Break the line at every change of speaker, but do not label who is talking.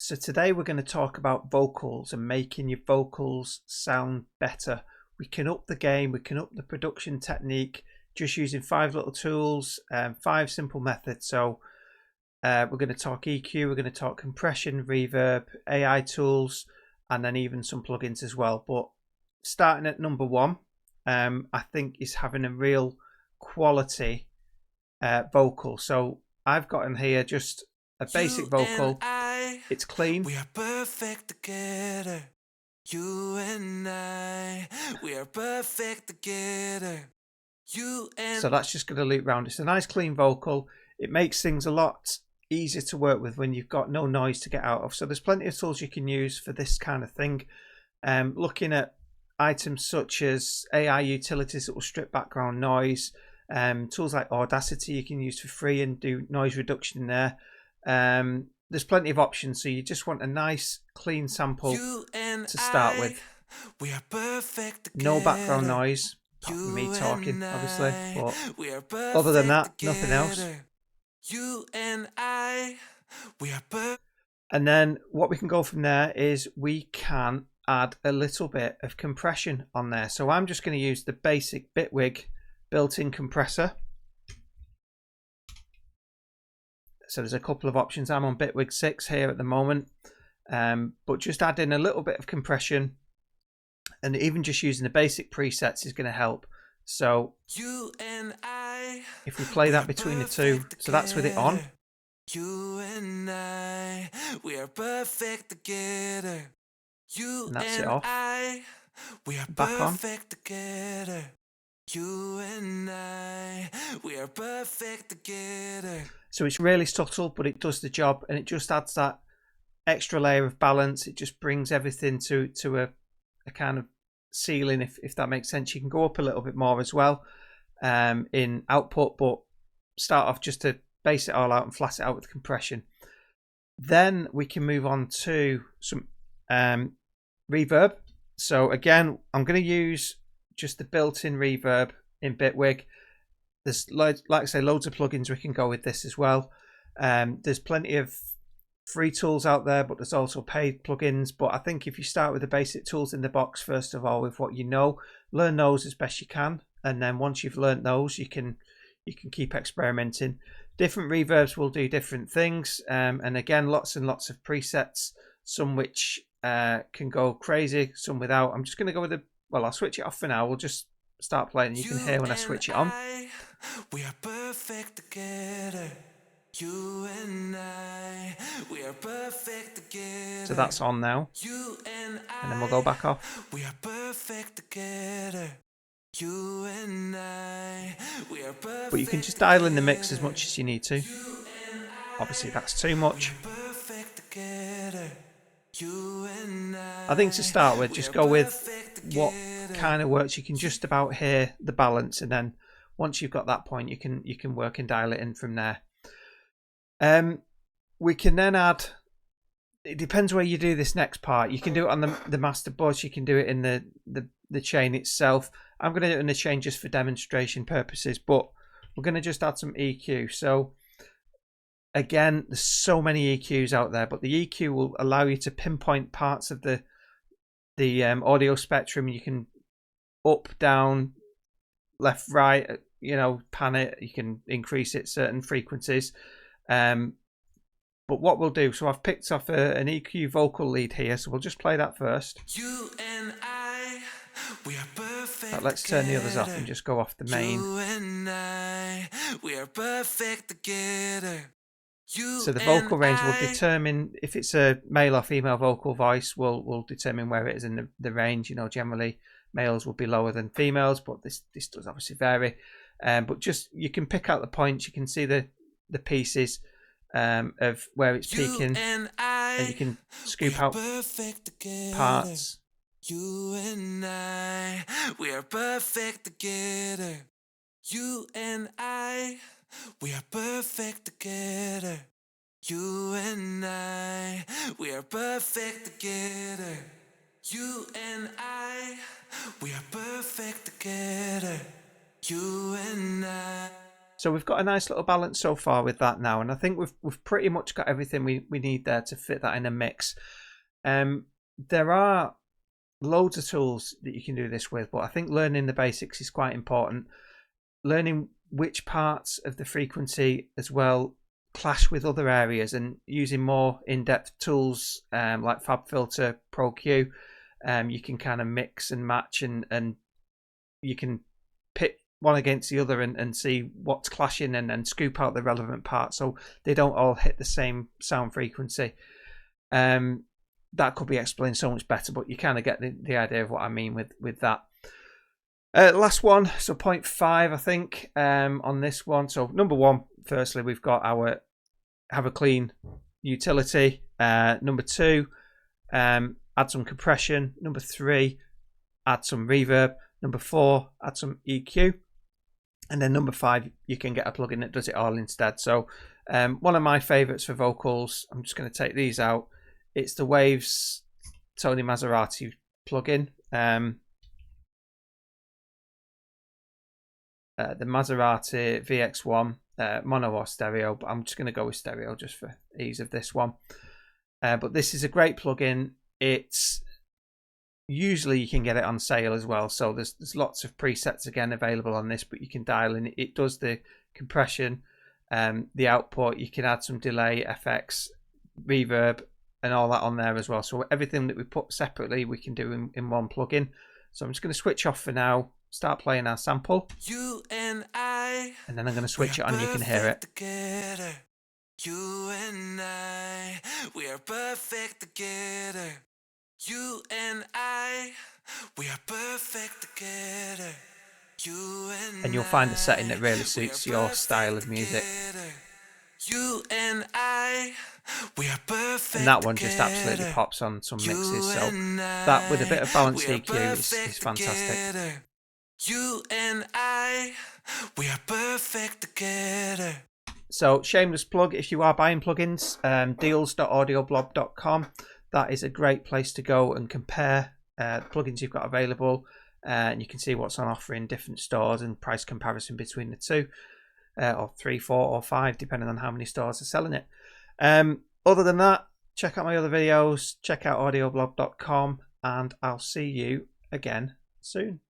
So today we're going to talk about vocals and making your vocals sound better. We can up the game, we can up the production technique just using 5 little tools and 5 simple methods. So we're going to talk EQ, we're going to talk compression, reverb, AI tools, and then even some plugins as well. But starting at number 1, I think is having a real quality vocal. So I've got in here just a basic vocal. It's clean.
We are perfect together. You and I, we are perfect together.
So that's just going to loop round. It's a nice clean vocal. It makes things a lot easier to work with when you've got no noise to get out of. So there's plenty of tools you can use for this kind of thing. Looking at items such as AI utilities that will strip background noise, tools like Audacity you can use for free and do noise reduction in there. There's plenty of options, so you just want a nice clean sample to start with.
We are perfect together.
No background noise, apart from me talking, obviously, but other than that, nothing else.
You and I, we are perfect.
And then what we can go from there is we can add a little bit of compression on there. So I'm just going to use the basic Bitwig built-in compressor. So there's a couple of options. I'm on Bitwig 6 here at the moment, but just adding a little bit of compression and even just using the basic presets is going to help. So
you and I,
if we play that between the two, so that's with it on.
You and I, we are perfect together. You
and that's it off.
We are
back on.
Perfect together. You and I, we are perfect together.
So it's really subtle, but it does the job, and it just adds that extra layer of balance. It just brings everything to a kind of ceiling, if that makes sense. You can go up a little bit more as well in output, but start off just to base it all out and flat it out with compression. Then we can move on to some reverb. So again, I'm going to use just the built-in reverb in Bitwig. There's, like I say, loads of plugins we can go with this as well. There's plenty of free tools out there, but there's also paid plugins. But I think if you start with the basic tools in the box first of all, with what you know, learn those as best you can, and then once you've learned those, you can keep experimenting. Different reverbs will do different things, and again, lots and lots of presets. Some which can go crazy, some without. I'm just going to go with I'll switch it off for now. We'll just start playing. You can hear when I switch it on.
We are perfect together. You and I, we are perfect together.
So that's on now.
You and
then we'll go back off.
We are perfect together. You and I, we are perfect.
But you can just dial in the mix as much as you need to. Obviously, that's too much. I think to start with, just go with what kind of works. You can just about hear the balance, and then once you've got that point, you can work and dial it in from there. We can then add. It depends where you do this next part. You can do it on the master bus. You can do it in the chain itself. I'm going to do it in the chain just for demonstration purposes, but we're going to just add some EQ. So again, there's so many EQs out there, but the EQ will allow you to pinpoint parts of the audio spectrum. You can up, down, left, right, pan it. You can increase it certain frequencies. But what we'll do, so I've picked off an EQ vocal lead here, so we'll just play that first.
You and I, we are perfect.
But let's turn the others off and just go off the main.
You and I, we are perfect together.
So the vocal range will determine if it's a male or female vocal voice. Will determine where it is in the range. Generally males will be lower than females, but this does obviously vary. But just you can pick out the points. You can see the pieces of where it's peaking, and you can scoop out parts.
You and I, we are perfect together. You and I, we are perfect together. You and I, we are perfect together. You and I, we are perfect together. You and I.
So we've got a nice little balance so far with that now, and I think we've pretty much got everything we need there to fit that in a mix. There are loads of tools that you can do this with, but I think learning the basics is quite important. Learning which parts of the frequency as well clash with other areas, and using more in-depth tools like FabFilter, Pro Q, you can kind of mix and match, and you can pit one against the other and see what's clashing, and scoop out the relevant parts so they don't all hit the same sound frequency. That could be explained so much better, but you kind of get the idea of what I mean with that. Last one, so 0.5 I think on this one. So number one, firstly, we've got our have a clean utility. Number two, add some compression. Number three, add some reverb. Number four, add some EQ. And then number five, you can get a plugin that does it all instead. So one of my favorites for vocals, I'm just going to take these out. It's the Waves Tony Maserati plugin. The Maserati VX1 mono or stereo, but I'm just going to go with stereo just for ease of this one. But this is a great plugin. It's usually you can get it on sale as well, so there's lots of presets again available on this, but you can dial in. It does the compression, the output. You can add some delay, FX, reverb, and all that on there as well. So everything that we put separately we can do in one plugin. So I'm just going to switch off for now, start playing our sample,
You and I,
and then I'm going to switch it on. You can hear it.
Together. You and I, we are perfect together. You and I, we are perfect together. You
And you'll find a setting that really suits your style of music.
You and I, we are perfect.
And that one just absolutely pops on some mixes. So that with a bit of balanced EQ is fantastic.
You and I, we are perfect together.
So shameless plug, if you are buying plugins, deals.audioblob.com. That is a great place to go and compare plugins you've got available, and you can see what's on offer in different stores and price comparison between the two, or 3, 4 or 5 depending on how many stores are selling it. Other than that, check out my other videos, check out audioblob.com, and I'll see you again soon.